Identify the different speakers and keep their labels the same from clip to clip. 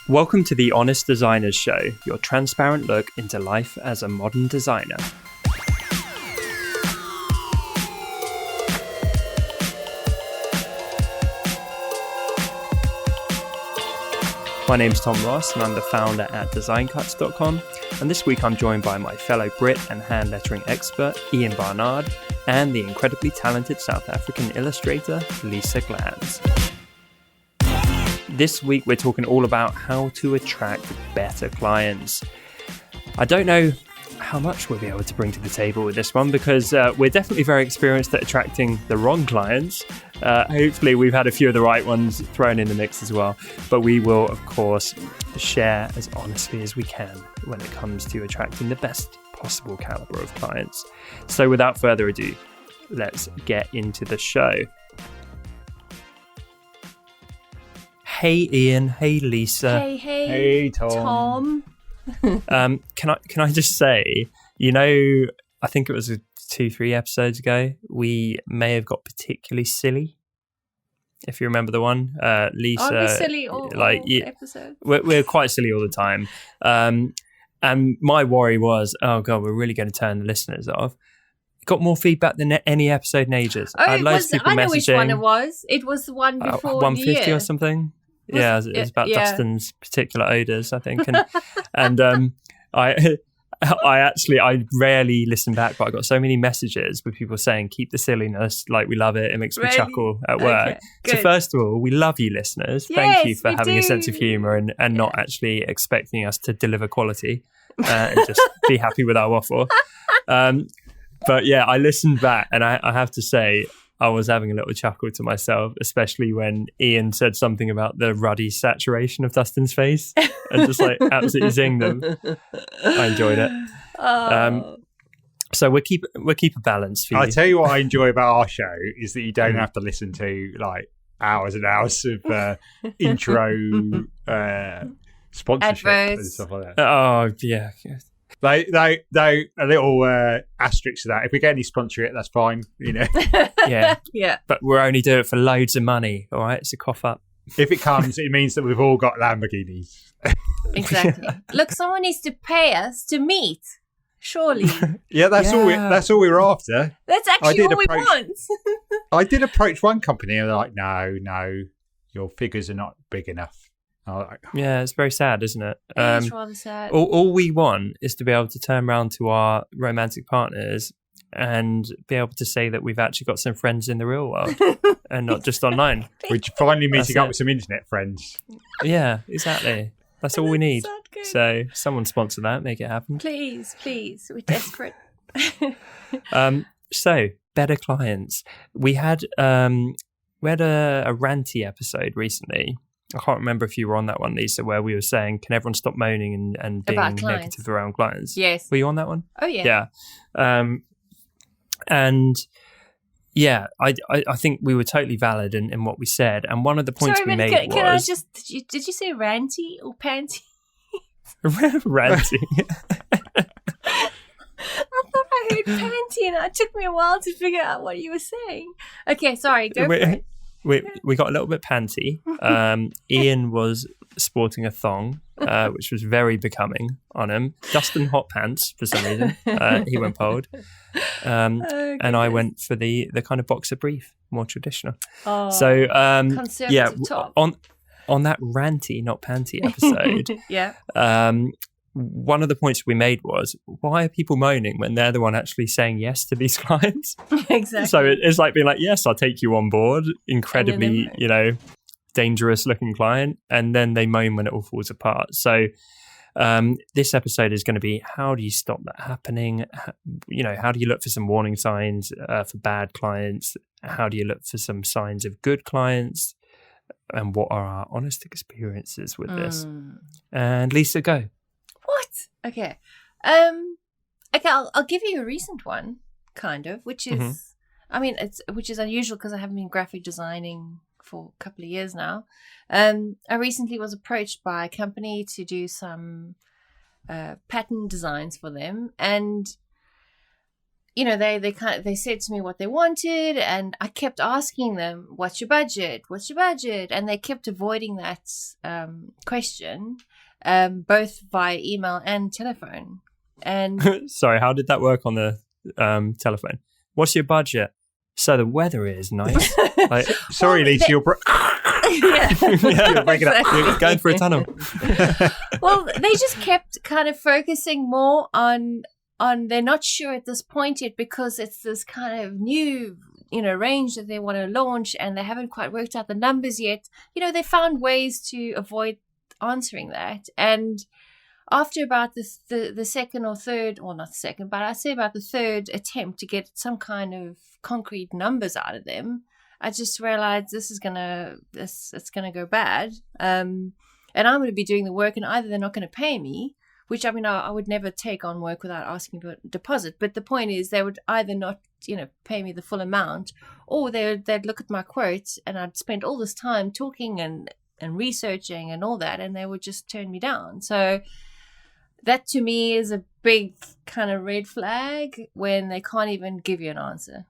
Speaker 1: Welcome to the Honest Designers Show, your transparent look into life as a modern designer. My name's Tom Ross and I'm the founder at designcuts.com, and this week I'm joined by my fellow Brit and hand lettering expert Ian Barnard and the incredibly talented South African illustrator Lisa Glanz. This week we're talking all about how to attract better clients. I don't know how much we'll be able to bring to the table with this one because we're definitely very experienced at attracting the wrong clients. Hopefully we've had a few of the right ones thrown in the mix as well, but we will of course share as honestly as we can when it comes to attracting the best possible caliber of clients. So without further ado, let's get into the show. Hey Ian, hey Lisa.
Speaker 2: Hey Tom.
Speaker 1: Can I just say, I think it was 2-3 episodes ago, we may have got particularly silly. If you remember the one, Lisa.
Speaker 2: Are we silly all episodes?
Speaker 1: We're quite silly all the time. And my worry was, oh God, we're really going to turn the listeners off. Got more feedback than any episode in ages.
Speaker 2: I know which one it was. It was the one before
Speaker 1: 150 or something. Yeah, it was about Dustin's particular odours, I think. And I rarely listen back, but I got so many messages with people saying, keep the silliness, like we love it. It makes me chuckle at work. Okay, so first of all, we love you listeners. Thank you for having a sense of humour and not actually expecting us to deliver quality and just be happy with our waffle. But yeah, I listened back and I have to say, I was having a little chuckle to myself, especially when Ian said something about the ruddy saturation of Dustin's face and just like absolutely zinged them. I enjoyed it. So we'll keep a balance for you.
Speaker 3: I'll tell you what I enjoy about our show is that you don't have to listen to like hours and hours of intro sponsorship and stuff like that.
Speaker 1: Oh yeah.
Speaker 3: They a little asterisk to that. If we get any sponsor, that's fine.
Speaker 1: Yeah. But we're only doing it for loads of money. All right, it's a cough up.
Speaker 3: If it comes, it means that we've all got Lamborghinis.
Speaker 2: Exactly. Look, someone needs to pay us to meet. Surely.
Speaker 3: Yeah, that's all we were after.
Speaker 2: That's actually all we want.
Speaker 3: I did approach one company and they're like, no, your figures are not big enough.
Speaker 1: Yeah, it's very sad, isn't it?
Speaker 2: It's rather sad.
Speaker 1: All we want is to be able to turn around to our romantic partners and be able to say that we've actually got some friends in the real world and not just online.
Speaker 3: We're finally meeting up with some internet friends.
Speaker 1: Yeah, exactly. That's all we need. So someone sponsor that, make it happen.
Speaker 2: Please, we're desperate.
Speaker 1: So better clients. We had a ranty episode recently. I can't remember if you were on that one, Lisa, where we were saying, can everyone stop moaning and being negative around clients?
Speaker 2: Yes.
Speaker 1: Were you on that one?
Speaker 2: Oh, yeah.
Speaker 1: Yeah. And yeah, I think we were totally valid in what we said. And one of the points we made was...
Speaker 2: Can I just... Did you say ranty or panty?
Speaker 1: Ranty.
Speaker 2: I thought I heard panty and it took me a while to figure out what you were saying. Okay, sorry, go for it.
Speaker 1: We got a little bit panty. Ian was sporting a thong, which was very becoming on him. Dustin hot pants for some reason. He went bold. And I went for the kind of boxer brief, more traditional.
Speaker 2: Oh,
Speaker 1: so yeah,
Speaker 2: top.
Speaker 1: on that ranty, not panty episode.
Speaker 2: Yeah.
Speaker 1: One of the points we made was, why are people moaning when they're the one actually saying yes to these clients?
Speaker 2: Exactly.
Speaker 1: So it's like being like, yes, I'll take you on board. Incredibly, dangerous looking client. And then they moan when it all falls apart. So this episode is going to be, how do you stop that happening? How do you look for some warning signs for bad clients? How do you look for some signs of good clients? And what are our honest experiences with this? And Lisa, go.
Speaker 2: What? Okay. I'll give you a recent one, kind of, which is, which is unusual because I haven't been graphic designing for a couple of years now. I recently was approached by a company to do some pattern designs for them, and they said to me what they wanted, and I kept asking them, what's your budget, and they kept avoiding that question, both via email and telephone. And
Speaker 1: sorry, how did that work on the telephone? What's your budget? So the weather is nice. Like,
Speaker 3: sorry, Lisa, you're
Speaker 1: you're breaking up. You're going for a tunnel.
Speaker 2: Well, they just kept kind of focusing more on they're not sure at this point yet, because it's this kind of new range that they want to launch, and they haven't quite worked out the numbers yet. They found ways to avoid answering that. And after about the second or third, or not the second, but I'd say about the third attempt to get some kind of concrete numbers out of them, I just realized it's gonna go bad. And I'm going to be doing the work, and either they're not going to pay me, which, I mean, I would never take on work without asking for a deposit. But the point is, they would either not, pay me the full amount, or they'd look at my quotes, and I'd spent all this time talking and researching and all that, and they would just turn me down. So that to me is a big kind of red flag when they can't even give you an answer.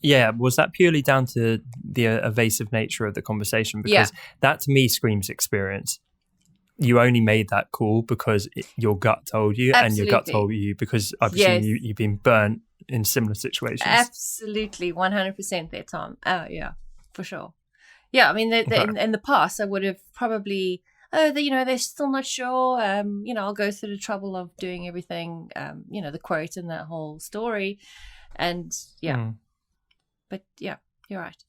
Speaker 1: Yeah, was that purely down to the evasive nature of the conversation? Because that to me screams experience. You only made that call because your gut told you,
Speaker 2: Absolutely.
Speaker 1: And your gut told you because I've seen you've been burnt in similar situations.
Speaker 2: Absolutely, 100% there, Tom. Oh, yeah, for sure. Yeah, I mean, in the past, I would have probably, they're still not sure. I'll go through the trouble of doing everything, the quote and that whole story. And, But, yeah, you're right.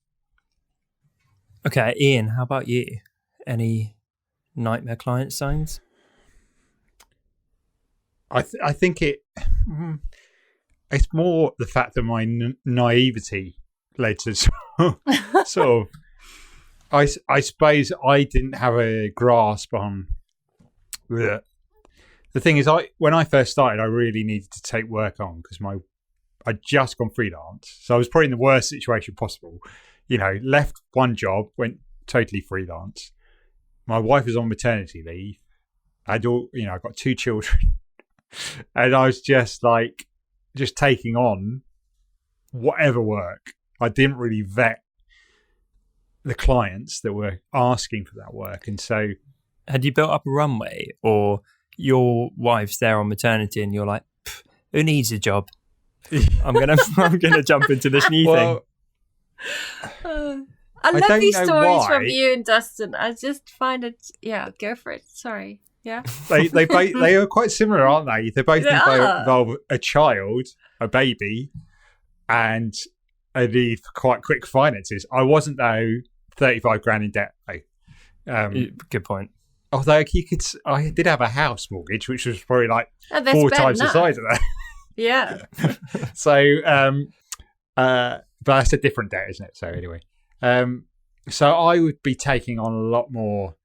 Speaker 1: Okay, Ian, how about you? Any nightmare client signs?
Speaker 3: I think it's more the fact that my naivety led to sort of. I suppose I didn't have a grasp on the thing is, when I first started, I really needed to take work on because I'd just gone freelance, so I was probably in the worst situation possible. Left one job, went totally freelance. My wife was on maternity leave. I got 2 children, and I was just taking on whatever work. I didn't really vet the clients that were asking for that work, and so
Speaker 1: had you built up a runway, or your wife's there on maternity, and you're like, who needs a job? I'm gonna jump into this new thing.
Speaker 2: I love these stories from you and Dustin. I just find it, go for it. Sorry. Yeah.
Speaker 3: They are quite similar, aren't they? They both involve a child, a baby, and a need for quite quick finances. I wasn't, though, 35 grand in debt, though.
Speaker 1: Good point.
Speaker 3: Although I did have a house mortgage, which was probably 4 times the size of that.
Speaker 2: Yeah.
Speaker 3: So, but that's a different debt, isn't it? So anyway. So I would be taking on a lot more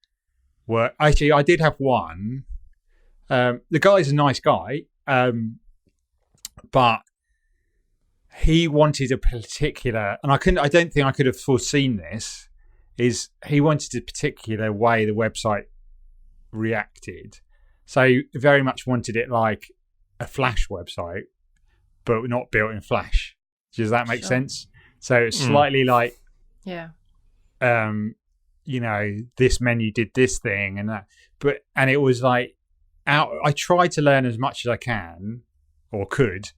Speaker 3: work. Actually, I did have one. The guy's a nice guy, but he wanted a particular, and I don't think I could have foreseen this. He wanted a particular way the website reacted. So very much wanted it like a Flash website, but not built in Flash. Does that make sense? So it's slightly like.
Speaker 2: Yeah.
Speaker 3: This menu did this thing and that, and it was I tried to learn as much as I can or could.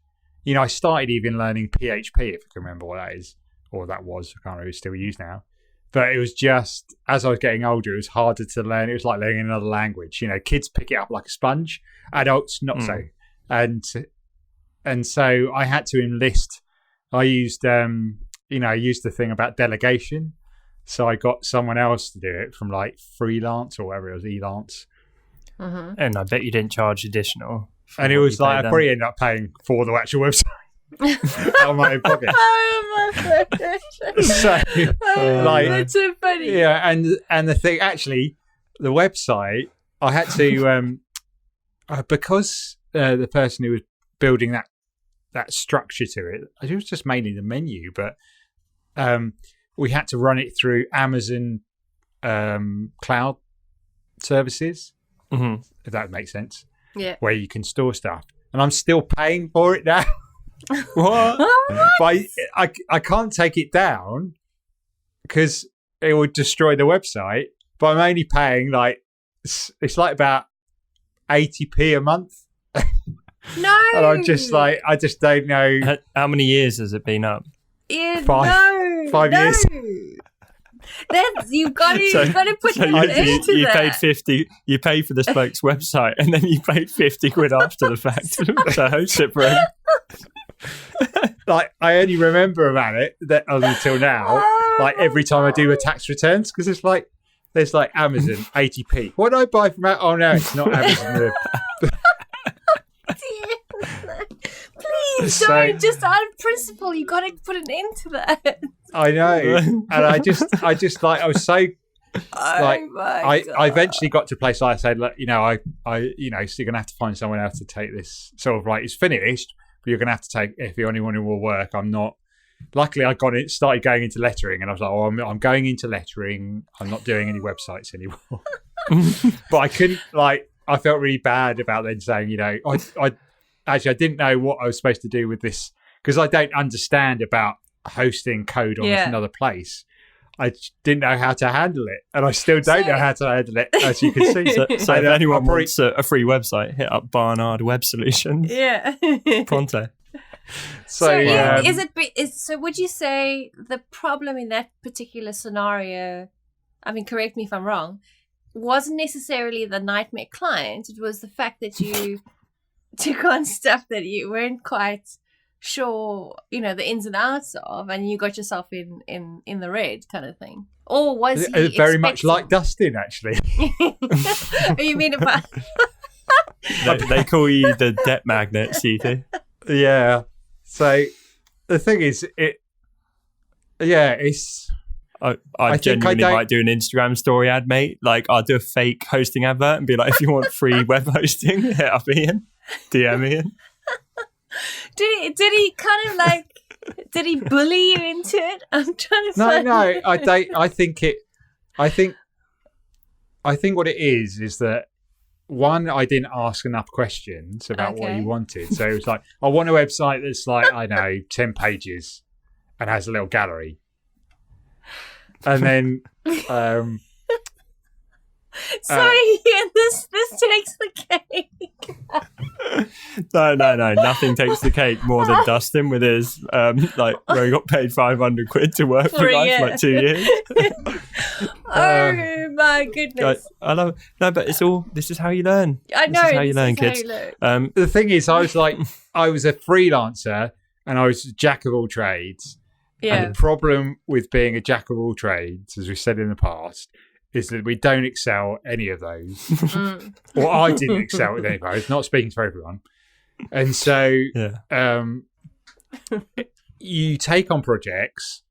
Speaker 3: I started even learning PHP, if I can remember what that is, or that was. I can't remember if it's still used now. But it was just, as I was getting older, it was harder to learn. It was like learning another language. Kids pick it up like a sponge. Adults, not so. And so I had to enlist. I used the thing about delegation. So I got someone else to do it from freelance or whatever it was, Elance.
Speaker 2: Mm-hmm.
Speaker 1: And I bet you didn't charge additional.
Speaker 3: And it was I probably ended up paying for the actual website out of my own pocket.
Speaker 2: Oh my goodness.
Speaker 3: So,
Speaker 2: that's so funny.
Speaker 3: Yeah, and the thing, actually, the website, I had to, because the person who was building that structure to it, it was just mainly the menu, but we had to run it through Amazon cloud services, if that makes sense.
Speaker 2: Yeah.
Speaker 3: Where you can store stuff. And I'm still paying for it now.
Speaker 1: What?
Speaker 3: But I can't take it down because it would destroy the website. But I'm only paying like it's like about 80p a month.
Speaker 2: No.
Speaker 3: And I'm just like, I just don't know.
Speaker 1: How many years has it been up?
Speaker 2: Yeah,
Speaker 3: 5 years.
Speaker 2: You've got to put
Speaker 1: so
Speaker 2: an end to
Speaker 1: you
Speaker 2: that.
Speaker 1: paid 50. You paid for the Spokes website, and then you paid 50 quid after the fact to host it for him.
Speaker 3: Like I only remember about it that until now. Like every time I do a tax returns, because it's like there's like Amazon 80p. What do I buy from? Oh no, it's not Amazon.
Speaker 2: Please don't. Just out of principle, you got to put an end to that.
Speaker 3: I know, and I just like I was so like I eventually got to a place where I said, look, I so you're gonna have to find someone else to take this. Sort of like it's finished, but you're gonna have to take if you only want to work. I'm not. Luckily, I started going into lettering, and I was like, I'm going into lettering. I'm not doing any websites anymore. But I couldn't I felt really bad about then saying, I didn't know what I was supposed to do with this because I don't understand about hosting code on another place. I didn't know how to handle it, and I still don't know how to handle it, as you can see.
Speaker 1: So if anyone wants a free website, hit up Barnard Web Solutions.
Speaker 2: Yeah.
Speaker 1: Pronto.
Speaker 2: So would you say the problem in that particular scenario, I mean, correct me if I'm wrong, wasn't necessarily the nightmare client, it was the fact that you took on stuff that you weren't quite sure, the ins and outs of, and you got yourself in the red kind of thing? Or was he
Speaker 3: very much like Dustin, actually?
Speaker 2: You mean about...
Speaker 1: they call you the debt magnet, CT.
Speaker 3: Yeah. So the thing is, it's...
Speaker 1: I genuinely might do an Instagram story ad, mate. Like, I'll do a fake hosting advert and be like, if you want free web hosting, hit up Ian. DM Ian.
Speaker 2: Did he kind of like... Did he bully you into it? I'm trying to find...
Speaker 3: No, I don't. I think what it is that, one, I didn't ask enough questions about what he wanted. So it was like, I want a website that's like, I know, 10 pages and has a little gallery. And then...
Speaker 2: Sorry, Ian, this takes the cake.
Speaker 1: No, nothing takes the cake more than Dustin with his where he got paid 500 quid to work for for like 2 years.
Speaker 2: Oh my goodness!
Speaker 1: I love it. No, but it's all. This is how you learn.
Speaker 2: I know.
Speaker 1: This is how you learn, kids.
Speaker 3: The thing is, I was like, I was a freelancer and I was a jack of all trades.
Speaker 2: Yeah.
Speaker 3: And the problem with being a jack of all trades, as we said in the past, is that we don't excel any of those. Or I didn't excel at any of those, not speaking for everyone. And so you take on projects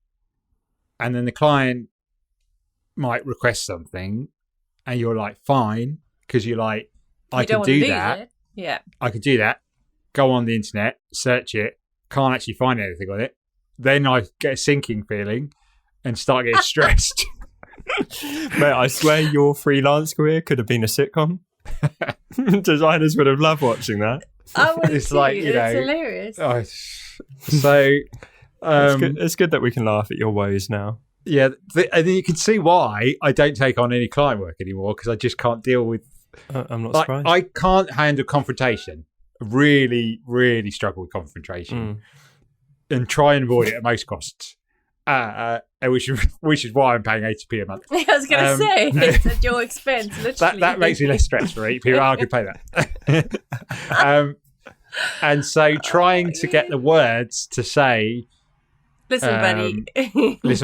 Speaker 3: and then the client might request something and you're like, fine, because you're like, I can do that.
Speaker 2: Yeah.
Speaker 3: I could do that. Go on the internet, search it, can't actually find anything on it. Then I get a sinking feeling and start getting stressed.
Speaker 1: Mate, I swear your freelance career could have been a sitcom. Designers would have loved watching that.
Speaker 2: I would
Speaker 3: it's
Speaker 2: too.
Speaker 3: like,
Speaker 2: it's hilarious.
Speaker 1: It's good that we can laugh at your woes now.
Speaker 3: Yeah, and then you can see why I don't take on any client work anymore, because I just can't deal with...
Speaker 1: I'm not surprised.
Speaker 3: I can't handle confrontation. Really, really struggle with confrontation. And try and avoid it at most costs. Which is why I'm paying 80p a month.
Speaker 2: I was going to say, it's at your expense, literally.
Speaker 3: That makes me less stressed for 80p. I could pay that. And so trying to get the words to say,
Speaker 2: listen,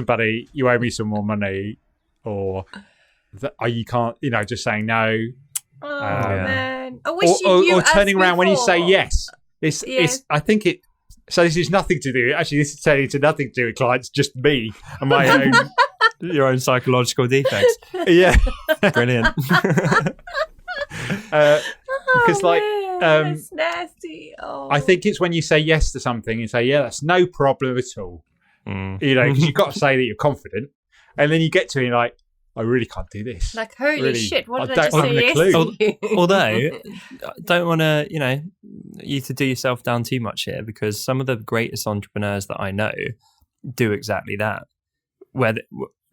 Speaker 3: buddy, you owe me some more money, or you can't, just saying no.
Speaker 2: Oh, man. I wish
Speaker 3: or turning around when you say yes. It's I think it... So this is nothing to do. Actually, this is turning to nothing to do with clients. Just me and my own,
Speaker 1: your own psychological defects.
Speaker 3: Yeah,
Speaker 1: brilliant.
Speaker 3: Because
Speaker 2: that's nasty. Oh.
Speaker 3: I think it's when you say yes to something and say, yeah, that's no problem at all. Because you've got to say that you're confident, and then you get to it and you're like, I really can't do this.
Speaker 2: Like, holy
Speaker 3: really,
Speaker 2: shit, what did
Speaker 3: I
Speaker 2: I just say yes to?
Speaker 1: Although, I don't want to, you to do yourself down too much here, because some of the greatest entrepreneurs that I know do exactly that. Where,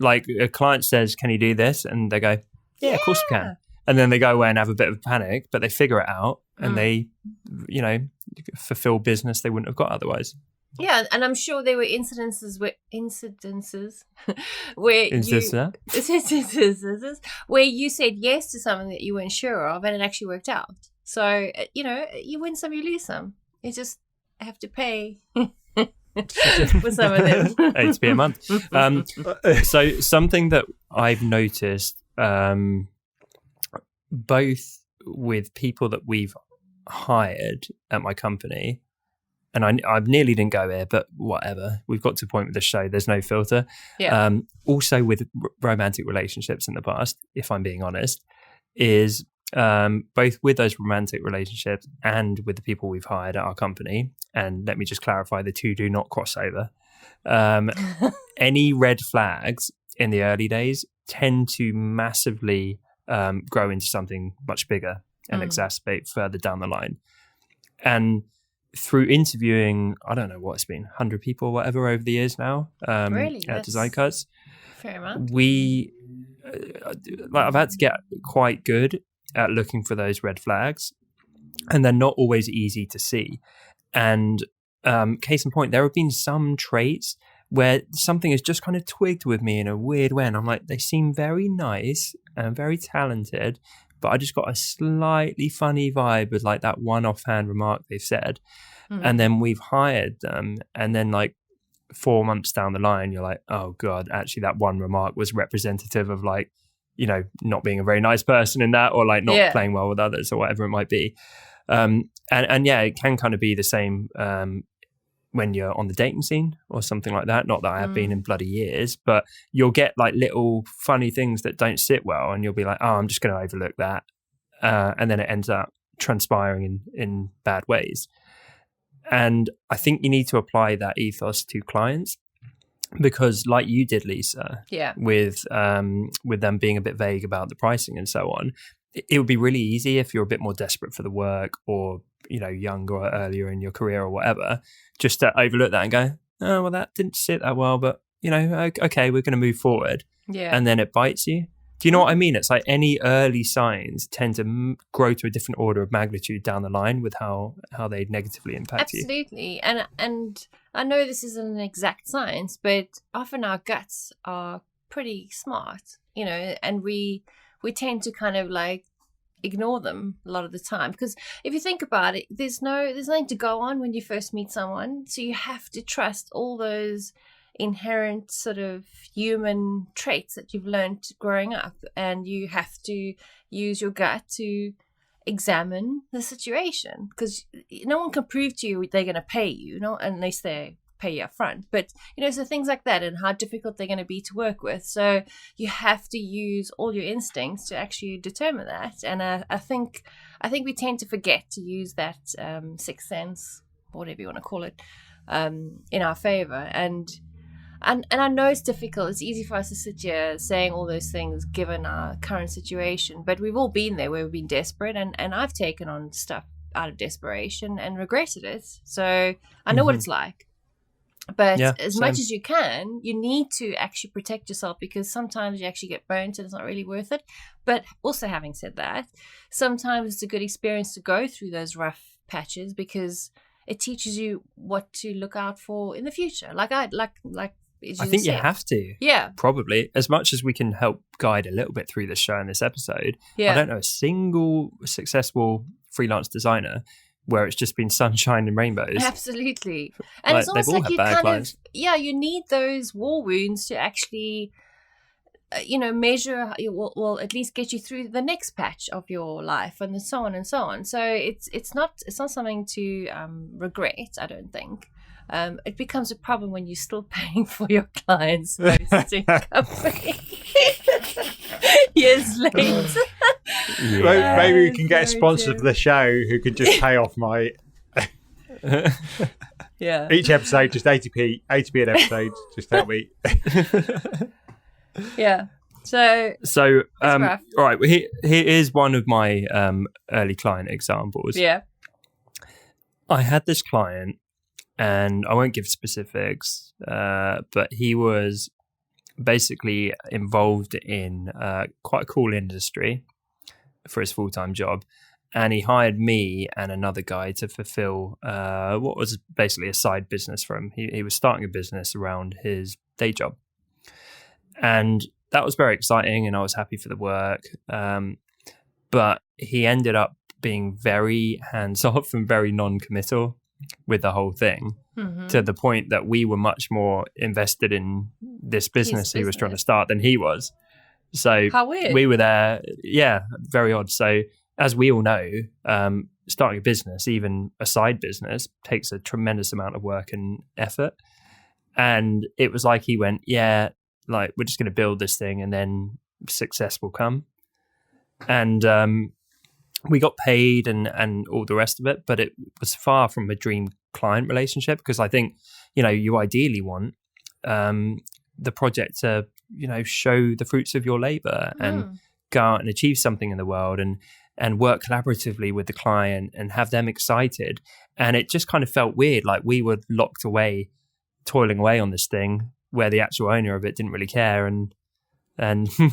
Speaker 1: like, a client says, can you do this? And they go, yeah, of course we can. And then they go away and have a bit of panic, but they figure it out and they, fulfill business they wouldn't have got otherwise.
Speaker 2: Yeah, and I'm sure there were incidences where where you said yes to something that you weren't sure of, and it actually worked out. So you win some, you lose some. You just have to pay for some of them.
Speaker 1: £80 a month. So something that I've noticed, both with people that we've hired at my company. And I nearly didn't go here, but whatever. We've got to a point with the show. There's no filter.
Speaker 2: Yeah.
Speaker 1: Also with romantic relationships in the past, if I'm being honest, is both with those romantic relationships and with the people we've hired at our company. And let me just clarify, the two do not cross over. Any red flags in the early days tend to massively grow into something much bigger and exacerbate further down the line. And through interviewing, I don't know what it's been, 100 people or whatever over the years now,
Speaker 2: really?
Speaker 1: At Design Cuts.
Speaker 2: Fair amount.
Speaker 1: I've had to get quite good at looking for those red flags, and they're not always easy to see. And case in point, there have been some traits where something has just kind of twigged with me in a weird way, and I'm like, they seem very nice and very talented, but I just got a slightly funny vibe with like that one offhand remark they've said. And then we've hired them, and then like 4 months down the line, you're like, oh God, actually that one remark was representative of like, not being a very nice person in that, or like not playing well with others or whatever it might be. And yeah, it can kind of be the same when you're on the dating scene or something like that. Not that I have been in bloody years, but you'll get like little funny things that don't sit well, and you'll be like, oh, I'm just going to overlook that. And then it ends up transpiring in bad ways. And I think you need to apply that ethos to clients, because like you did, Lisa, with them being a bit vague about the pricing and so on, it would be really easy if you're a bit more desperate for the work, or younger or earlier in your career or whatever, just to overlook that and go, oh, well, that didn't sit that well, but okay, we're going to move forward.
Speaker 2: Yeah.
Speaker 1: And then it bites you. Do you know what I mean? It's like any early signs tend to grow to a different order of magnitude down the line with how they negatively impact you.
Speaker 2: Absolutely. And I know this isn't an exact science, but often our guts are pretty smart, and we tend to kind of like ignore them a lot of the time, because if you think about it, there's nothing to go on when you first meet someone, so you have to trust all those inherent sort of human traits that you've learned growing up, and you have to use your gut to examine the situation, because no one can prove to you they're going to pay you, unless they pay you up front. But so things like that, and how difficult they're going to be to work with, so you have to use all your instincts to actually determine that. And I think we tend to forget to use that sixth sense, whatever you want to call it, in our favor. And I know it's difficult. It's easy for us to sit here saying all those things given our current situation, but we've all been there where we've been desperate, and I've taken on stuff out of desperation and regretted it. So I know what it's like. But as much as you can, you need to actually protect yourself, because sometimes you actually get burnt and it's not really worth it. But also, having said that, sometimes it's a good experience to go through those rough patches, because it teaches you what to look out for in the future. I
Speaker 1: think you have to.
Speaker 2: Yeah.
Speaker 1: Probably. As much as we can help guide a little bit through this show and this episode, I don't know a single successful freelance designer where it's just been sunshine and rainbows.
Speaker 2: Absolutely. And it's almost like you you need those war wounds to actually, measure, will at least get you through the next patch of your life, and so on and so on. So it's not something to regret, I don't think. It becomes a problem when you're still paying for your clients' hosting company years later.
Speaker 3: Maybe we can get a sponsor for the show who could just pay off my each episode, just 80p an episode, just help me.
Speaker 2: Yeah. So
Speaker 1: all right. Well, here is one of my early client examples.
Speaker 2: Yeah.
Speaker 1: I had this client, and I won't give specifics, but he was basically involved in quite a cool industry for his full-time job. And he hired me and another guy to fulfill what was basically a side business for him. He was starting a business around his day job. And that was very exciting, and I was happy for the work. But he ended up being very hands-off and very non-committal with the whole thing, to the point that we were much more invested in this business he was trying to start than he was. So
Speaker 2: how weird.
Speaker 1: We were there. Yeah, very odd. So as we all know, starting a business, even a side business, takes a tremendous amount of work and effort. And it was like he went, yeah, like we're just going to build this thing and then success will come. And we got paid and all the rest of it, but it was far from a dream client relationship, because I think, you ideally want the project to, show the fruits of your labor and go out and achieve something in the world and work collaboratively with the client and have them excited. And it just kind of felt weird, like we were locked away, toiling away on this thing where the actual owner of it didn't really care and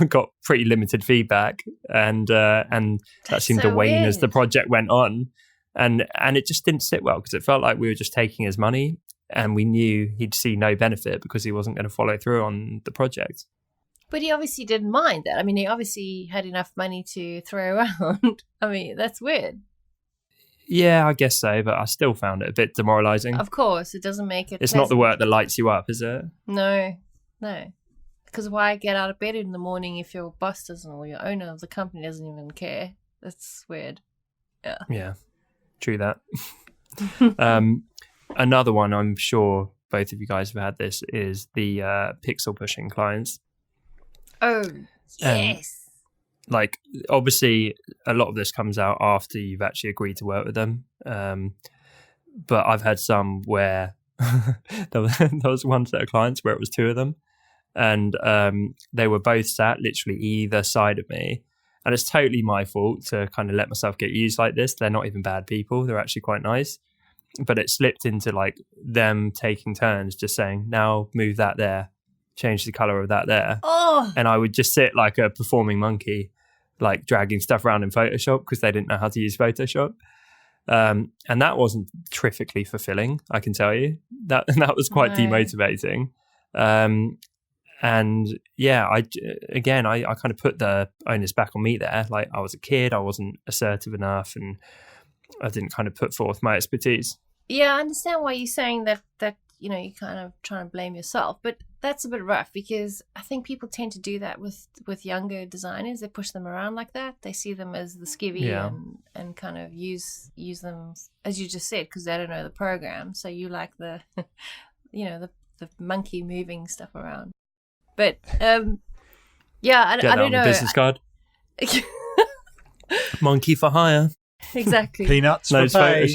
Speaker 1: got pretty limited feedback. And that seemed to wane as the project went on. And it just didn't sit well, because it felt like we were just taking his money, and we knew he'd see no benefit because he wasn't going to follow through on the project.
Speaker 2: But he obviously didn't mind that. I mean, he obviously had enough money to throw around. I mean, that's weird.
Speaker 1: Yeah, I guess so, but I still found it a bit demoralizing.
Speaker 2: Of course, it doesn't make it
Speaker 1: It's
Speaker 2: pleasant.
Speaker 1: not the work that lights you up, is it?
Speaker 2: No. Because why get out of bed in the morning if your boss doesn't, or your owner of the company doesn't even care? That's weird.
Speaker 1: Yeah, true that. Another one, I'm sure both of you guys have had this, is the pixel pushing clients.
Speaker 2: Oh, yes.
Speaker 1: Like, obviously, a lot of this comes out after you've actually agreed to work with them. But I've had some where there was one set of clients where it was two of them. And they were both sat literally either side of me. And it's totally my fault to kind of let myself get used like this. They're not even bad people. They're actually quite nice. But it slipped into like them taking turns just saying, now move that there, change the color of that there.
Speaker 2: Oh.
Speaker 1: And I would just sit like a performing monkey, like dragging stuff around in Photoshop because they didn't know how to use Photoshop. And that wasn't terrifically fulfilling, I can tell you. That was quite demotivating. And yeah, I kind of put the onus back on me there. Like, I was a kid, I wasn't assertive enough, and I didn't kind of put forth my expertise.
Speaker 2: Yeah, I understand why you're saying that you're kind of trying to blame yourself, but that's a bit rough, because I think people tend to do that with younger designers. They push them around like that. They see them as the skivvy and kind of use them, as you just said, because they don't know the program. So you like the the monkey moving stuff around. But yeah, I don't know.
Speaker 1: Business card. Monkey for hire.
Speaker 2: Exactly.
Speaker 3: Peanuts for pay.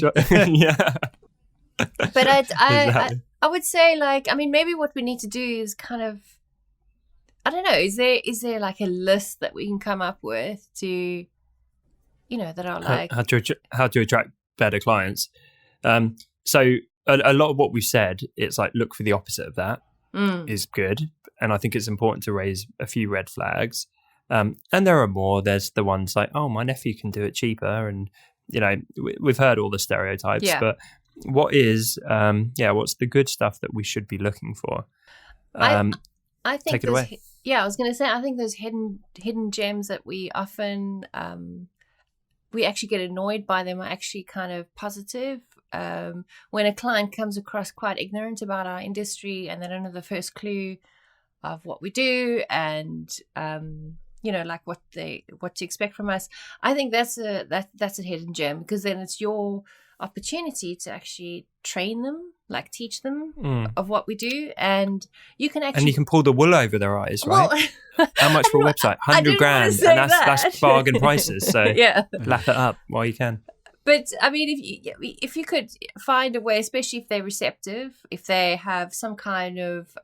Speaker 1: Yeah.
Speaker 2: But I would say, like, I mean, maybe what we need to do is kind of, I don't know, is there like a list that we can come up with to, that are like
Speaker 1: how to attract better clients. So a lot of what we've said, it's like, look for the opposite of that is good. And I think it's important to raise a few red flags. And there are more. There's the ones like, oh, my nephew can do it cheaper. And, we've heard all the stereotypes. Yeah. But what's the good stuff that we should be looking for?
Speaker 2: I think
Speaker 1: take it away.
Speaker 2: Yeah, I was going to say, I think those hidden gems that we often, we actually get annoyed by them are actually kind of positive. When a client comes across quite ignorant about our industry and they don't have the first clue of what we do and like what to expect from us, I think that's a hidden gem, because then it's your opportunity to actually train them, like teach them of what we do, and you can
Speaker 1: pull the wool over their eyes, right? Well, how much for a website? 100 grand, and that's bargain prices. So yeah, lap it up while you can.
Speaker 2: But I mean, if you could find a way, especially if they're receptive, if they have some kind of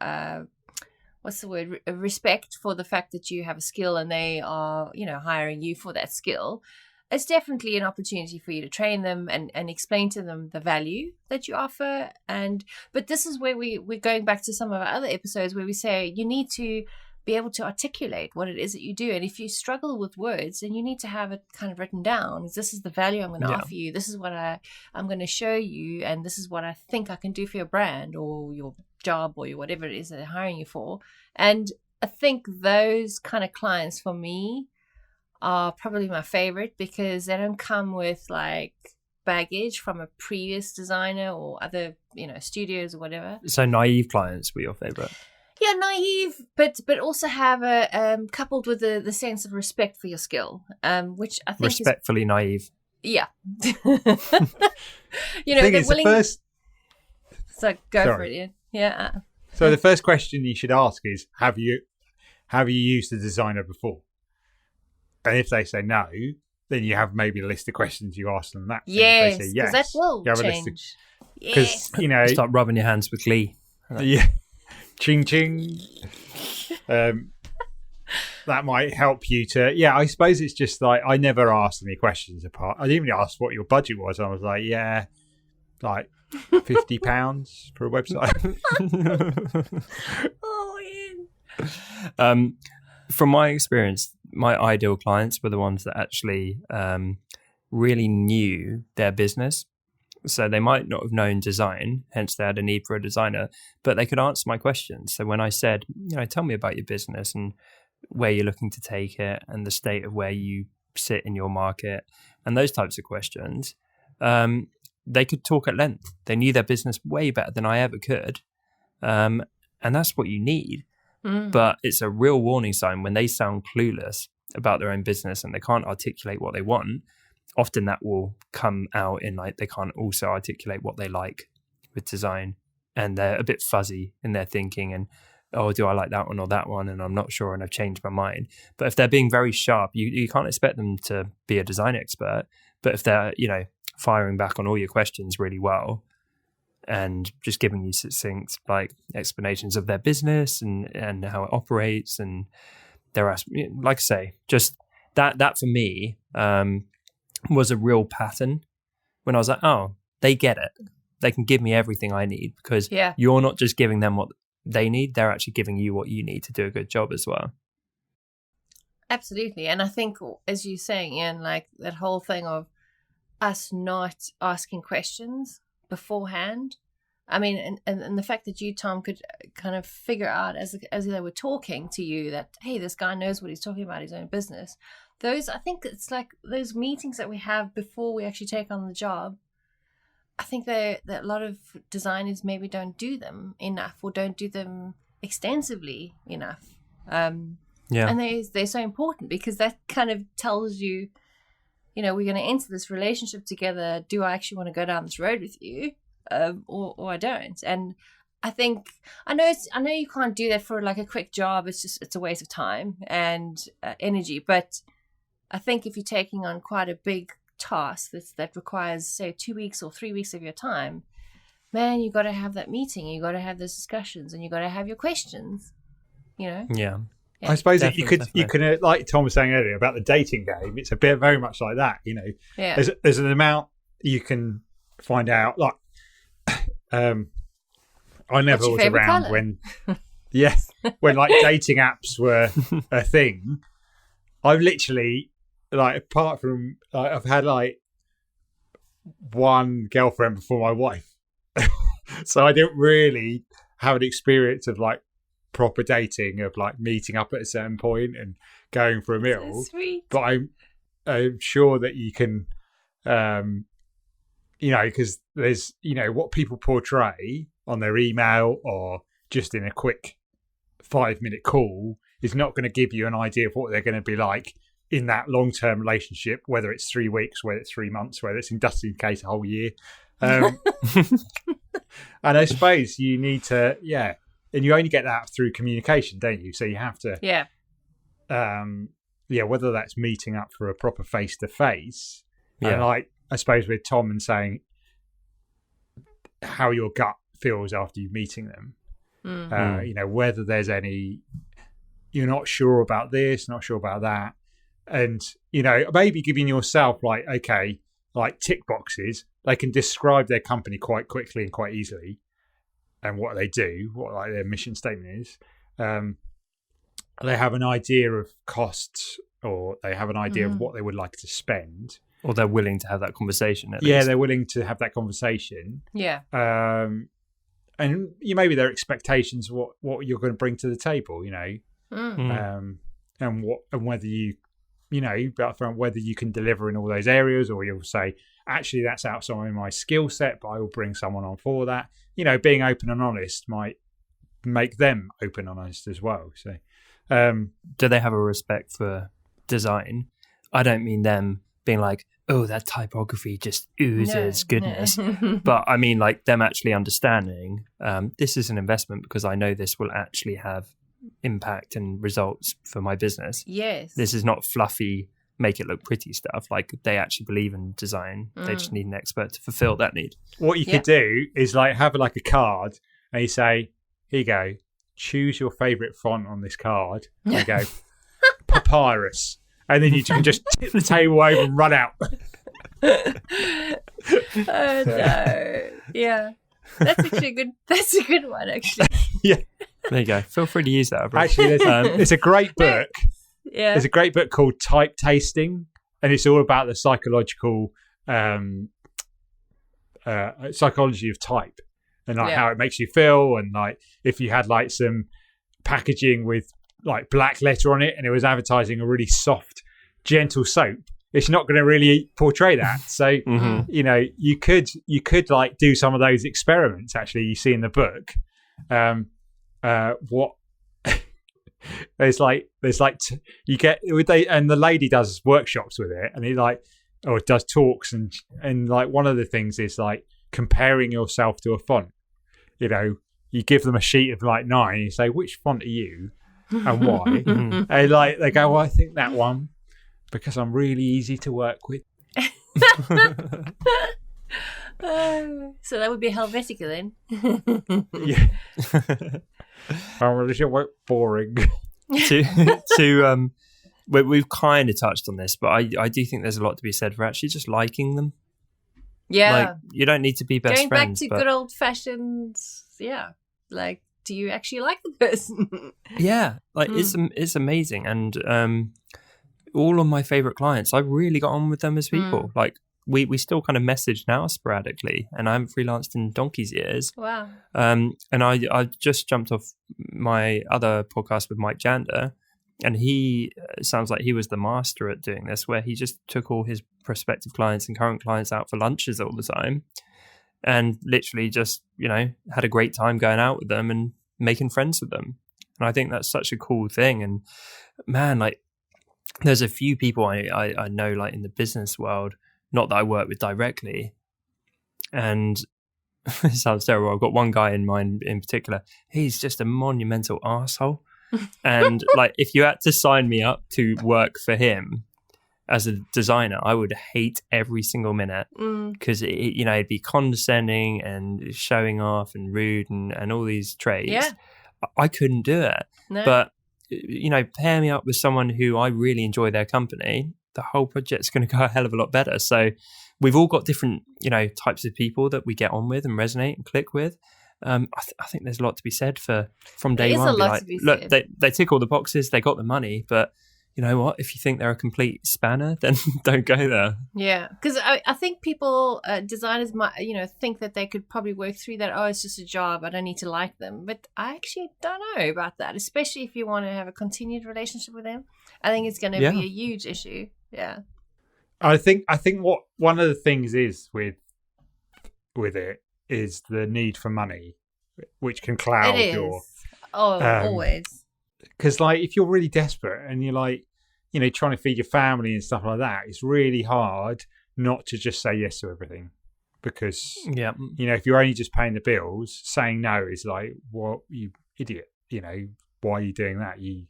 Speaker 2: what's the word, respect for the fact that you have a skill and they are, hiring you for that skill, it's definitely an opportunity for you to train them and explain to them the value that you offer. But this is where we're going back to some of our other episodes where we say you need to be able to articulate what it is that you do. And if you struggle with words, then you need to have it kind of written down. This is the value I'm going to offer you. This is what I'm going to show you. And this is what I think I can do for your brand or your job or whatever it is that they're hiring you for. And I think those kind of clients for me are probably my favorite because they don't come with like baggage from a previous designer or other, studios or whatever.
Speaker 1: So naive clients were your favorite?
Speaker 2: Yeah, naive, but also have a coupled with the sense of respect for your skill, which I think
Speaker 1: respectfully naive.
Speaker 2: Yeah,
Speaker 3: thing is,
Speaker 2: willing. So go
Speaker 3: Sorry.
Speaker 2: for it, Ian. Yeah.
Speaker 3: So the first question you should ask is, have you used a designer before? And if they say no, then you have maybe a list of questions you ask them that.
Speaker 2: Yes,
Speaker 3: because
Speaker 2: yes, that will change.
Speaker 3: Because
Speaker 1: start rubbing your hands with glee.
Speaker 3: Yeah. Ching ching. That might help you to. Yeah, I suppose it's just like I never asked any questions apart. I didn't even ask what your budget was. I was like, yeah, like £50 for a website.
Speaker 2: Oh, Ian.
Speaker 1: From my experience, my ideal clients were the ones that actually really knew their business. So they might not have known design, hence they had a need for a designer, but they could answer my questions. So when I said, tell me about your business and where you're looking to take it and the state of where you sit in your market and those types of questions, they could talk at length. They knew their business way better than I ever could. And that's what you need. But it's a real warning sign when they sound clueless about their own business and they can't articulate what they want. Often that will come out in like they can't also articulate what they like with design and they're a bit fuzzy in their thinking and, oh, do I like that one or that one? And I'm not sure and I've changed my mind. But if they're being very sharp, you can't expect them to be a design expert. But if they're, firing back on all your questions really well and just giving you succinct like explanations of their business and how it operates and their, like I say, just that for me, was a real pattern when I was like, oh, they get it. They can give me everything I need because you're not just giving them what they need, they're actually giving you what you need to do a good job as well.
Speaker 2: Absolutely. And I think, as you're saying, Ian, like that whole thing of us not asking questions beforehand. I mean, and the fact that you, Tom, could kind of figure out as they were talking to you that, hey, this guy knows what he's talking about, his own business. I think it's like those meetings that we have before we actually take on the job. I think that a lot of designers maybe don't do them enough or don't do them extensively enough. And they're so important because that kind of tells you, we're going to enter this relationship together. Do I actually want to go down this road with you, or I don't? And I know you can't do that for like a quick job. It's a waste of time and energy, but I think if you're taking on quite a big task that requires, say, 2 weeks or 3 weeks of your time, man, you got to have that meeting. You got to have those discussions, and you got to have your questions.
Speaker 1: Yeah.
Speaker 3: I suppose you could, like Tom was saying earlier about the dating game. It's a bit very much like that.
Speaker 2: Yeah.
Speaker 3: There's an amount you can find out. Like, I never was around when like dating apps were a thing. I've literally, like, apart from, like, I've had like one girlfriend before my wife, so I didn't really have an experience of like proper dating, of like meeting up at a certain point and going for a meal.
Speaker 2: So sweet.
Speaker 3: But I'm sure that you can, because there's, what people portray on their email or just in a quick 5-minute call is not going to give you an idea of what they're going to be like in that long-term relationship, whether it's 3 weeks, whether it's 3 months, whether it's in Dustin's case a whole year. And I suppose you need to, and you only get that through communication, don't you? So you have to, whether that's meeting up for a proper face-to-face, and like, I suppose with Tom and saying how your gut feels after you meeting them, Whether there's any, you're not sure about this, not sure about that. And, maybe giving yourself tick boxes, they can describe their company quite quickly and quite easily and what they do, what their mission statement is. They have an idea of costs, or they have an idea of what they would like to spend.
Speaker 1: Or they're willing to have that conversation at least.
Speaker 3: They're willing to have that conversation.
Speaker 2: Yeah.
Speaker 3: And maybe their expectations, what you're going to bring to the table, and whether you, whether you can deliver in all those areas, or you'll say, actually, that's outside of my skill set, but I will bring someone on for that. Being open and honest might make them open and honest as well. So,
Speaker 1: do they have a respect for design? I don't mean them being like, oh, that typography just oozes goodness. But I mean like them actually understanding this is an investment because I know this will actually have impact and results for my business.
Speaker 2: Yes.
Speaker 1: This is not fluffy, make it look pretty stuff. Like they actually believe in design. They just need an expert to fulfill that need.
Speaker 3: What you could do is have a card and you say, here you go, choose your favourite font on this card. And you go, Papyrus. And then you can just tip the table over and run out.
Speaker 2: Oh, no. Yeah. That's actually that's a good one, actually.
Speaker 3: Yeah.
Speaker 1: There you go. Feel free to use that.
Speaker 3: Actually, there's a great book.
Speaker 2: Yeah.
Speaker 3: There's a great book called Type Tasting, and it's all about the psychological psychology of type and how it makes you feel, and if you had some packaging with black letter on it and it was advertising a really soft, gentle soap, it's not going to really portray that. So you could do some of those experiments. Actually, you see in the book what there's you get with and the lady does workshops with it, and he or does talks, and one of the things is comparing yourself to a font. You give them a sheet of 9, and you say, which font are you and why? And they go, well, I think that one, because I'm really easy to work with.
Speaker 2: So that would be Helvetica then.
Speaker 3: Yeah. I'm really boring.
Speaker 1: We've kind of touched on this, but I do think there's a lot to be said for actually just liking them.
Speaker 2: Yeah.
Speaker 1: You don't need to be best friends.
Speaker 2: Going back to good old fashioned, do you actually like the person?
Speaker 1: Yeah, it's amazing. And all of my favorite clients, I really got on with them as people. We still kind of message now sporadically, and I haven't freelanced in donkey's years.
Speaker 2: Wow.
Speaker 1: And I just jumped off my other podcast with Mike Jander, and he sounds like he was the master at doing this, where he just took all his prospective clients and current clients out for lunches all the time, and literally just had a great time going out with them and making friends with them. And I think that's such a cool thing. And man, there's a few people I know in the business world, not that I work with directly, and it sounds terrible. I've got one guy in mind in particular. He's just a monumental arsehole. And if you had to sign me up to work for him as a designer, I would hate every single minute, because it'd be condescending and showing off and rude and all these traits.
Speaker 2: Yeah.
Speaker 1: I couldn't do it.
Speaker 2: No.
Speaker 1: But pair me up with someone who I really enjoy their company, the whole project's going to go a hell of a lot better. So we've all got different, types of people that we get on with and resonate and click with. I think there's a lot to be said from day one. Look, they tick all the boxes, they got the money, but you know what? If you think they're a complete spanner, then don't go there.
Speaker 2: Yeah, because I think people, designers might, think that they could probably work through that. Oh, it's just a job. I don't need to like them. But I actually don't know about that, especially if you want to have a continued relationship with them. I think it's going to be a huge issue. Yeah.
Speaker 3: I think what one of the things is with it is the need for money, which can cloud your...
Speaker 2: always.
Speaker 3: Because if you're really desperate and you're trying to feed your family and stuff like that, it's really hard not to just say yes to everything. Because if you're only just paying the bills, saying no is what, you idiot, why are you doing that? You're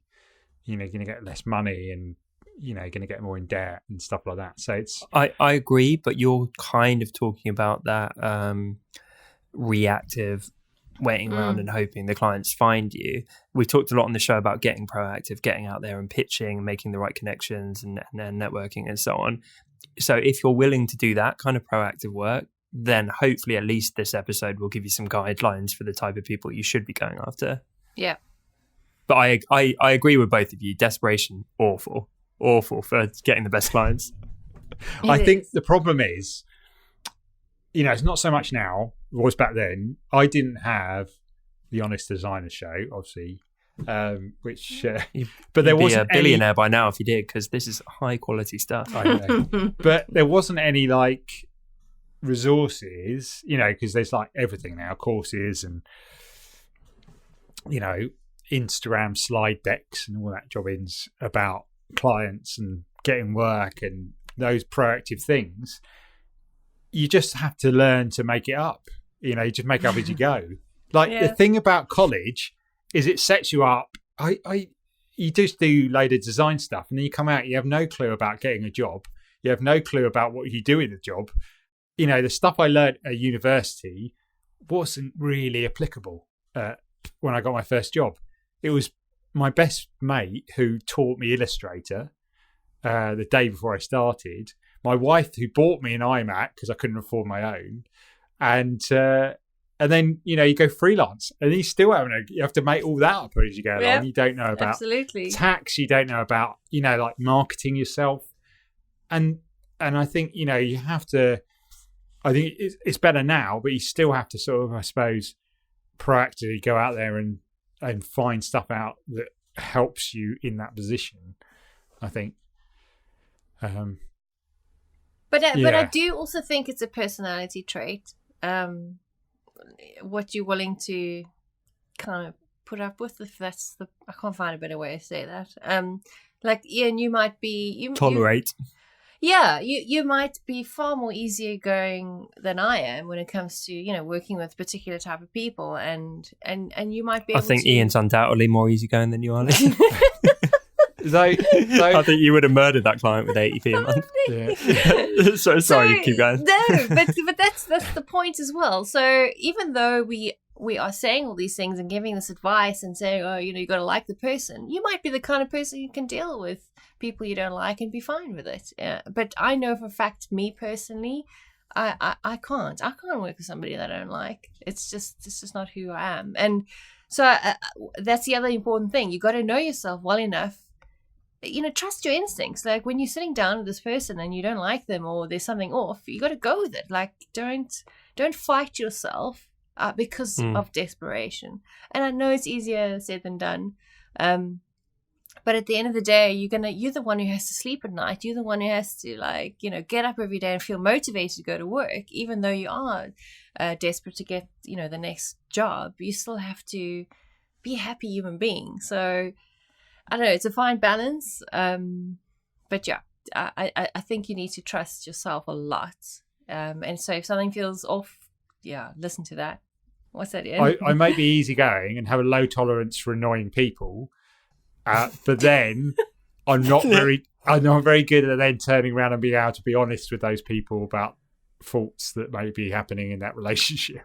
Speaker 3: going to get less money and going to get more in debt and stuff like that. So it's...
Speaker 1: I agree, but you're kind of talking about that reactive waiting around and hoping the clients find you. We've talked a lot on the show about getting proactive, getting out there and pitching and making the right connections and networking and so on. So if you're willing to do that kind of proactive work, then hopefully at least this episode will give you some guidelines for the type of people you should be going after.
Speaker 2: Yeah.
Speaker 1: But I agree with both of you. Desperation, awful for getting the best clients.
Speaker 3: I think the problem is, it's not so much now, it was back then. I didn't have the Honest Designer Show, obviously, which, but there wasn't
Speaker 1: a billionaire by now if you did, because this is high quality stuff.
Speaker 3: I know. But there wasn't any resources, because there's everything now, courses and, Instagram slide decks and all that jobbings about clients and getting work and those proactive things. You just have to learn to make it up. You just make it up as you go. The thing about college is it sets you up. You just do load of design stuff and then you come out, you have no clue about getting a job. You have no clue about what you do in the job. The stuff I learned at university wasn't really applicable when I got my first job. It was my best mate who taught me Illustrator the day before I started. My wife who bought me an iMac because I couldn't afford my own. And then, you go freelance and you still you have to make all that up as you go along. You don't know about tax. You don't know about, marketing yourself. And I think, you have to, I think it's better now, but you still have to sort of, I suppose, proactively go out there and find stuff out that helps you in that position, I think.
Speaker 2: But I do also think it's a personality trait. What you're willing to kind of put up with, if that's I can't find a better way to say that. Ian, you might be
Speaker 1: tolerate.
Speaker 2: You might be far more easygoing than I am when it comes to working with particular type of people, and you might be. I
Speaker 1: think Ian's undoubtedly more easygoing than you are. I think you would have murdered that client with 80p a month. Yeah. So sorry, keep going.
Speaker 2: No, but that's the point as well. So even though we are saying all these things and giving this advice and saying, you got to like the person, you might be the kind of person who can deal with people you don't like and be fine with it. Yeah. But I know for a fact, me personally, I can't work with somebody that I don't like. It's just not who I am. And so that's the other important thing. You got to know yourself well enough. Trust your instincts. Like when you're sitting down with this person and you don't like them or there's something off, you got to go with it. Like don't fight yourself because of desperation. And I know it's easier said than done. But at the end of the day, you're the one who has to sleep at night. You're the one who has to get up every day and feel motivated to go to work, even though you are desperate to get the next job. You still have to be a happy human being. So I don't know. It's a fine balance. But yeah, I think you need to trust yourself a lot. And so if something feels off, listen to that. What's that?
Speaker 3: I may be easygoing and have a low tolerance for annoying people. But then I'm not very good at then turning around and being able to be honest with those people about faults that may be happening in that relationship.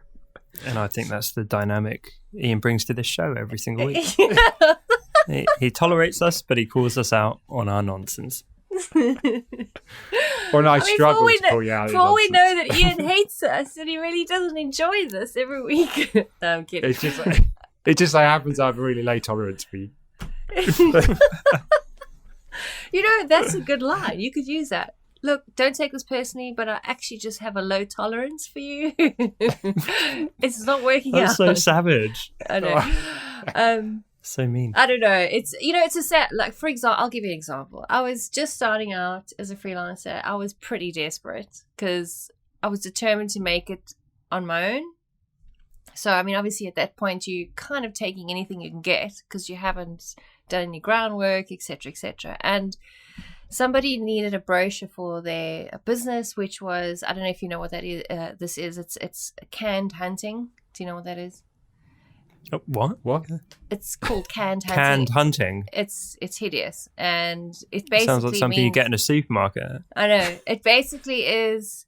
Speaker 1: And I think that's the dynamic Ian brings to this show every single week. He tolerates us, but he calls us out on our nonsense.
Speaker 3: I struggle to call you out.
Speaker 2: For all we know that Ian hates us and he really doesn't enjoy this every week. No, I'm kidding.
Speaker 3: It just happens I have a really low tolerance for you.
Speaker 2: That's a good line. You could use that. Look, don't take this personally, but I actually just have a low tolerance for you. It's not working out.
Speaker 1: That's so savage.
Speaker 2: I know.
Speaker 1: So mean.
Speaker 2: I don't know. It's it's a set. Like for example, I'll give you an example. I was just starting out as a freelancer. I was pretty desperate because I was determined to make it on my own. So I mean, obviously at that point you're kind of taking anything you can get because you haven't done any groundwork, etc., etc. And somebody needed a brochure for their business, which was, I don't know if you know what that is. This is it's canned hunting. Do you know what that is?
Speaker 1: Oh, what?
Speaker 2: It's called canned hunting.
Speaker 1: Canned hunting.
Speaker 2: It's hideous, and it basically
Speaker 1: sounds like something you get in a supermarket.
Speaker 2: I know. It basically is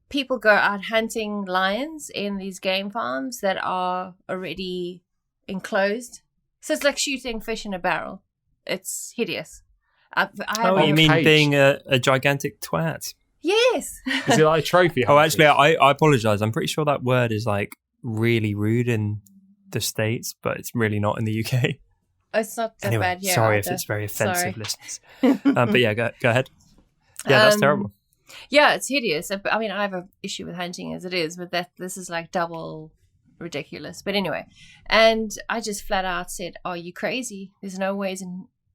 Speaker 2: people go out hunting lions in these game farms that are already enclosed. So it's like shooting fish in a barrel. It's hideous.
Speaker 1: You mean being a gigantic twat?
Speaker 2: Yes.
Speaker 3: Is it like a trophy?
Speaker 1: Actually, I apologise. I'm pretty sure that word is like really rude in the States, but it's really not in the UK.
Speaker 2: It's not that
Speaker 1: anyway,
Speaker 2: bad here.
Speaker 1: Sorry
Speaker 2: either.
Speaker 1: if it's very offensive, listeners. But yeah, go ahead. Yeah, that's terrible.
Speaker 2: Yeah, it's hideous. I mean, I have an issue with hunting as it is, but this is like double ridiculous. But anyway, and I just flat out said, "Are you crazy? There's no ways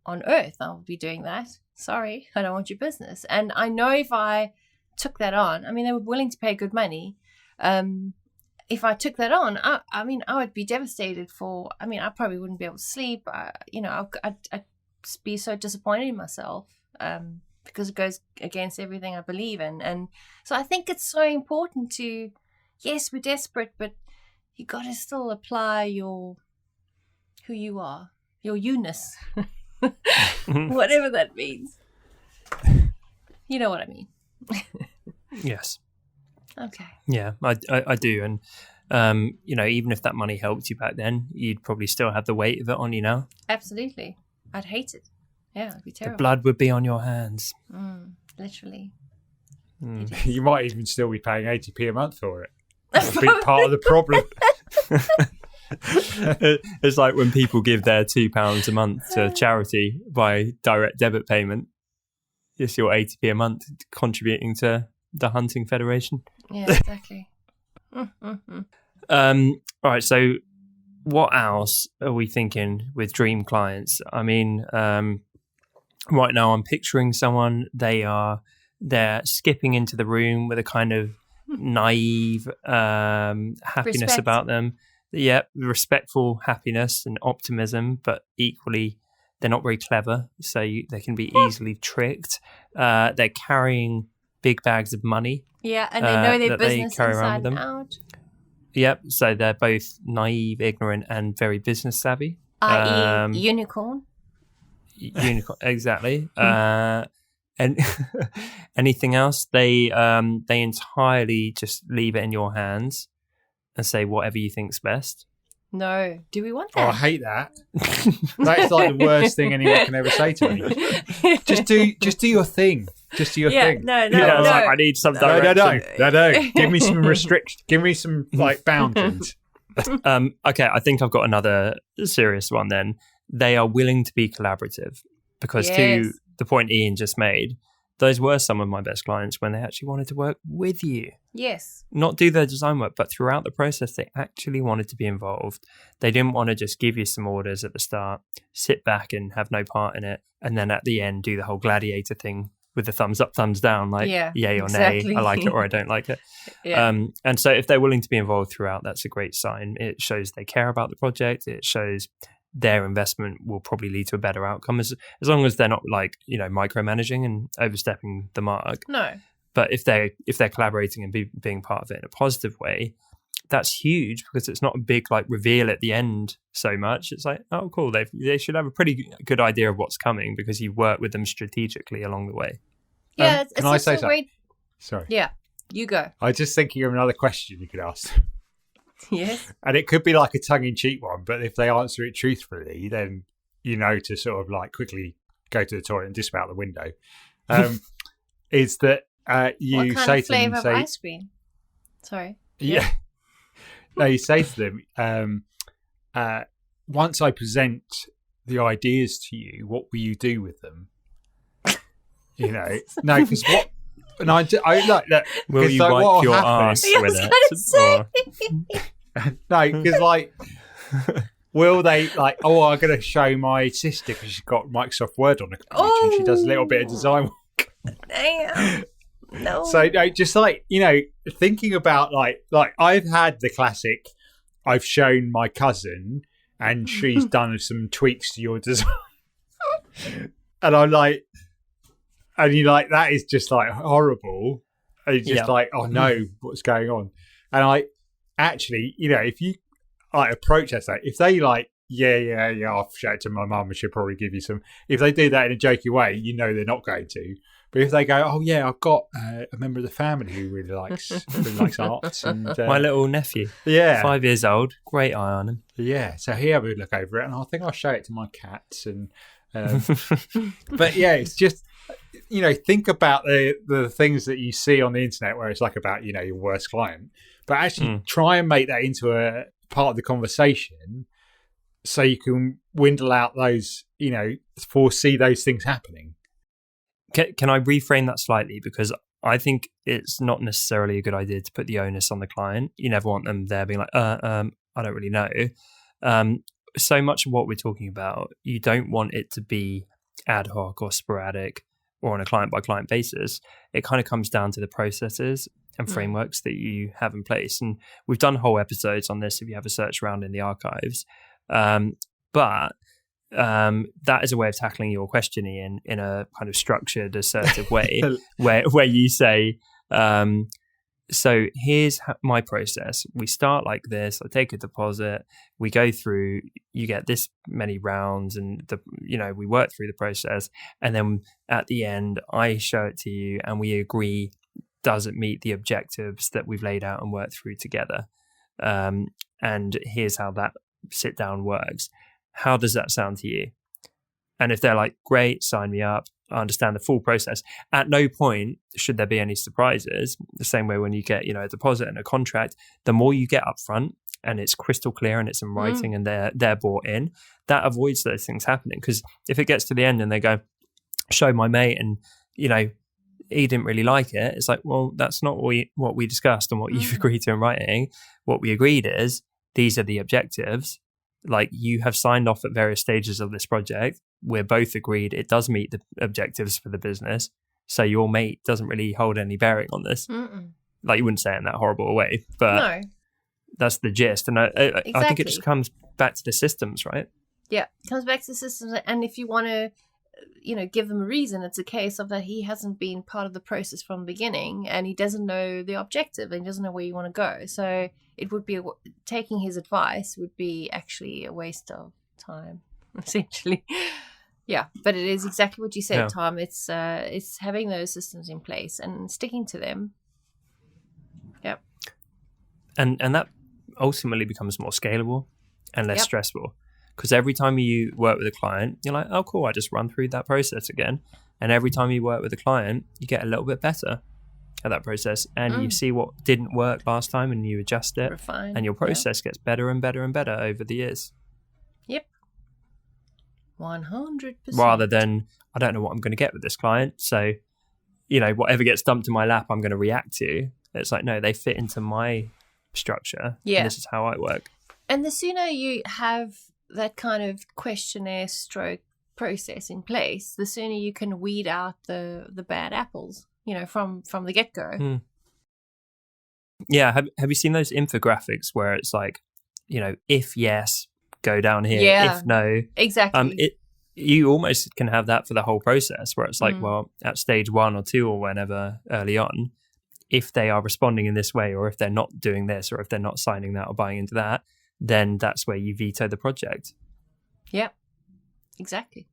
Speaker 2: on earth I'll be doing that. Sorry, I don't want your business." And I know if I took that on, I mean, they were willing to pay good money. If I took that on, I mean, I would be devastated I probably wouldn't be able to sleep. I'd be so disappointed in myself because it goes against everything I believe in. And so I think it's so important to, yes, we're desperate, but you got to still apply who you are, your you-ness, whatever that means. You know what I mean?
Speaker 1: Yes.
Speaker 2: Okay.
Speaker 1: Yeah, I do. And, even if that money helped you back then, you'd probably still have the weight of it on you now.
Speaker 2: Absolutely. I'd hate it. Yeah, it'd be terrible.
Speaker 1: The blood would be on your hands.
Speaker 2: Literally.
Speaker 3: You might even still be paying 80p a month for it. That's a big part of the problem.
Speaker 1: It's like when people give their £2 a month to charity by direct debit payment. It's your 80p a month contributing to the Hunting Federation.
Speaker 2: Yeah, exactly.
Speaker 1: All right, so what else are we thinking with dream clients? I mean, right now I'm picturing someone, they're skipping into the room with a kind of naive happiness about them. Yeah, respectful happiness and optimism, but equally they're not very clever, so they can be easily tricked. They're carrying big bags of money.
Speaker 2: Yeah, and they know their business inside and out.
Speaker 1: Yep, so they're both naive, ignorant, and very business savvy.
Speaker 2: I.e. unicorn.
Speaker 1: Unicorn, exactly. And anything else, they entirely just leave it in your hands and say whatever you think's best.
Speaker 2: No. Do we want that?
Speaker 3: Oh, I hate that. That's like the worst thing anyone can ever say to me. Just do your thing. Just do your thing.
Speaker 2: No.
Speaker 1: Like, I need some direction.
Speaker 3: No. Give me some restrictions. Give me some boundaries.
Speaker 1: Okay, I think I've got another serious one then. They are willing to be collaborative because to the point Ian just made, those were some of my best clients when they actually wanted to work with you.
Speaker 2: Yes.
Speaker 1: Not do their design work, but throughout the process, they actually wanted to be involved. They didn't want to just give you some orders at the start, sit back and have no part in it, and then at the end do the whole gladiator thing with the thumbs up, thumbs down, like yay or nay, I like it or I don't like it. And so if they're willing to be involved throughout, that's a great sign. It shows they care about the project. It shows their investment will probably lead to a better outcome as long as they're not micromanaging and overstepping the mark.
Speaker 2: No.
Speaker 1: But if they're collaborating and being part of it in a positive way, that's huge because it's not a big reveal at the end so much. It's like, oh, cool. They should have a pretty good idea of what's coming because you work with them strategically along the way.
Speaker 2: Yeah, it's
Speaker 3: can I say something?
Speaker 2: great.
Speaker 3: Sorry.
Speaker 2: Yeah, you go.
Speaker 3: I was just thinking of another question you could ask.
Speaker 2: Yes.
Speaker 3: And it could be like a tongue-in-cheek one, but if they answer it truthfully, then to sort of quickly go to the toilet and dismount the window. Is that you
Speaker 2: what kind
Speaker 3: say
Speaker 2: of
Speaker 3: to them,
Speaker 2: flavor of ice cream? Sorry.
Speaker 3: Yeah. No, you say to them, once I present the ideas to you, what will you do with them? No, because what? And I like that.
Speaker 1: Will you wipe your ass with it?
Speaker 3: No, because will they I'm going to show my sister because she's got Microsoft Word on the computer and she does a little bit of design work.
Speaker 2: Damn. No.
Speaker 3: So just thinking about I've had the classic. I've shown my cousin and she's done some tweaks to your design, and I'm like, and you're like, that is just horrible. And you're just oh no, what's going on? And I actually, if you approach that, if they yeah, I've shouted to my mum and she'll probably give you some. If they do that in a jokey way, they're not going to. But if they go, oh yeah, I've got a member of the family who really likes art, and
Speaker 1: my little nephew, 5 years old, great eye on him.
Speaker 3: Yeah, so he have a look over it, and I think I'll show it to my cats. And but yeah, it's just, think about the things that you see on the internet where it's like about your worst client, but actually try and make that into a part of the conversation, so you can dwindle out those, foresee those things happening.
Speaker 1: Can I reframe that slightly? Because I think it's not necessarily a good idea to put the onus on the client. You never want them there being like, I don't really know. So much of what we're talking about, you don't want it to be ad hoc or sporadic or on a client-by-client basis. It kind of comes down to the processes and frameworks that you have in place. And we've done whole episodes on this if you have a search around in the archives. But that is a way of tackling your question, Ian, in a kind of structured, assertive way, where you say, so here's my process. We start like this. I take a deposit. We go through. You get this many rounds, and we work through the process. And then at the end, I show it to you, and we agree, does it meet the objectives that we've laid out and worked through together? And here's how that sit down works. How does that sound to you? And if they're like, great, sign me up, I understand the full process. At no point should there be any surprises. The same way when you get, a deposit and a contract, the more you get up front and it's crystal clear and it's in writing and they're bought in, that avoids those things happening. Because if it gets to the end and they go, show my mate and, he didn't really like it, it's like, well, that's not what we discussed and what you've agreed to in writing. What we agreed is these are the objectives. Like, you have signed off at various stages of this project. We're both agreed it does meet the objectives for the business. So your mate doesn't really hold any bearing on this. Like, you wouldn't say it in that horrible way, but no. That's the gist. And exactly. I think it just comes back to the systems, right?
Speaker 2: Yeah, it comes back to the systems. And if you want to, give them a reason, it's a case of that he hasn't been part of the process from the beginning and he doesn't know the objective and he doesn't know where you want to go. So it would be, taking his advice would be actually a waste of time, essentially. Yeah, but it is exactly what you said, Tom. It's having those systems in place and sticking to them. Yep.
Speaker 1: And that ultimately becomes more scalable and less stressful. Because every time you work with a client, you're like, oh, cool, I just run through that process again. And every time you work with a client, you get a little bit better at that process. And you see what didn't work last time and you adjust it.
Speaker 2: Refine.
Speaker 1: And your process gets better and better and better over the years.
Speaker 2: Yep. 100%.
Speaker 1: Rather than, I don't know what I'm going to get with this client. So, whatever gets dumped in my lap, I'm going to react to. It's like, no, they fit into my structure. Yeah. And this is how I work.
Speaker 2: And the sooner you have that kind of questionnaire stroke process in place, the sooner you can weed out the bad apples, from the get-go.
Speaker 1: Yeah. Have you seen those infographics where it's like, if yes, go down here.
Speaker 2: Yeah.
Speaker 1: If no.
Speaker 2: Exactly.
Speaker 1: You almost can have that for the whole process where it's like, well, at stage 1 or 2 or whenever early on, if they are responding in this way or if they're not doing this or if they're not signing that or buying into that, then that's where you veto the project.
Speaker 2: Yeah, exactly.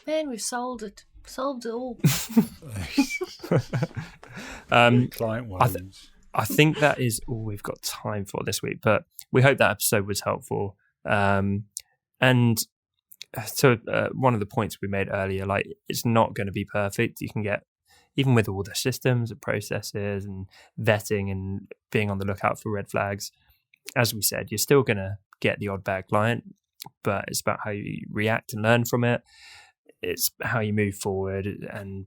Speaker 2: Man, we've solved it all.
Speaker 3: Client ones.
Speaker 1: I think that is all we've got time for this week, but we hope that episode was helpful. And so one of the points we made earlier, like, it's not going to be perfect. You can get, even with all the systems and processes and vetting and being on the lookout for red flags, as we said, you're still going to get the odd bad client, but it's about how you react and learn from it. It's how you move forward and,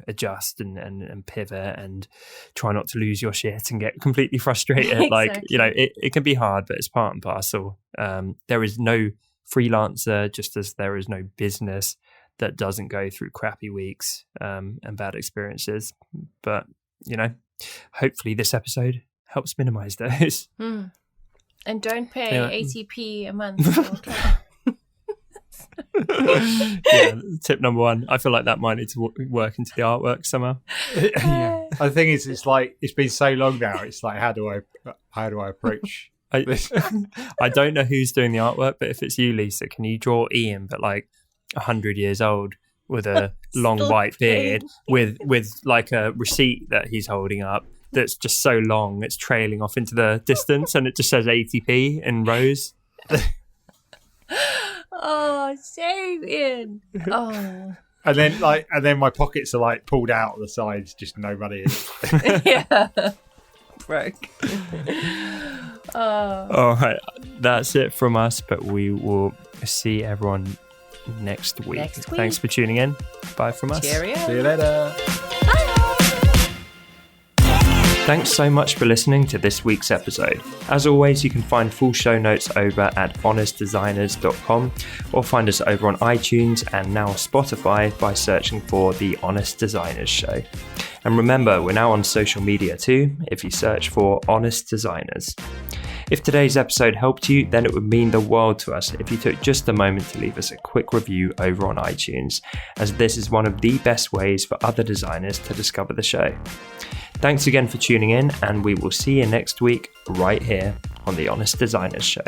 Speaker 1: adjust and pivot and try not to lose your shit and get completely frustrated. Exactly. Like, it can be hard, but it's part and parcel. There is no freelancer, just as there is no business that doesn't go through crappy weeks and bad experiences. But, hopefully this episode helps minimize those.
Speaker 2: And don't pay ATP a month.
Speaker 1: Yeah, tip number 1. I feel like that might need to work into the artwork somehow.
Speaker 3: Yeah, I think it's like, it's been so long now. It's like, how do I approach this?
Speaker 1: I don't know who's doing the artwork, but if it's you, Lisa, can you draw Ian, but like 100 years old with a long white beard with like a receipt that he's holding up that's just so long it's trailing off into the distance, and it just says 80p in rows.
Speaker 2: Oh, same, Ian. Oh.
Speaker 3: And then my pockets are like pulled out of the sides, just no money in.
Speaker 2: Yeah. Broke.
Speaker 1: All right, that's it from us, but we will see everyone next week. Thanks for tuning in. Bye from us.
Speaker 2: Cheerio.
Speaker 3: See you later.
Speaker 1: Thanks so much for listening to this week's episode. As always, you can find full show notes over at honestdesigners.com or find us over on iTunes and now Spotify by searching for The Honest Designers Show. And remember, we're now on social media too, if you search for Honest Designers. If today's episode helped you, then it would mean the world to us if you took just a moment to leave us a quick review over on iTunes, as this is one of the best ways for other designers to discover the show. Thanks again for tuning in, and we will see you next week right here on The Honest Designers Show.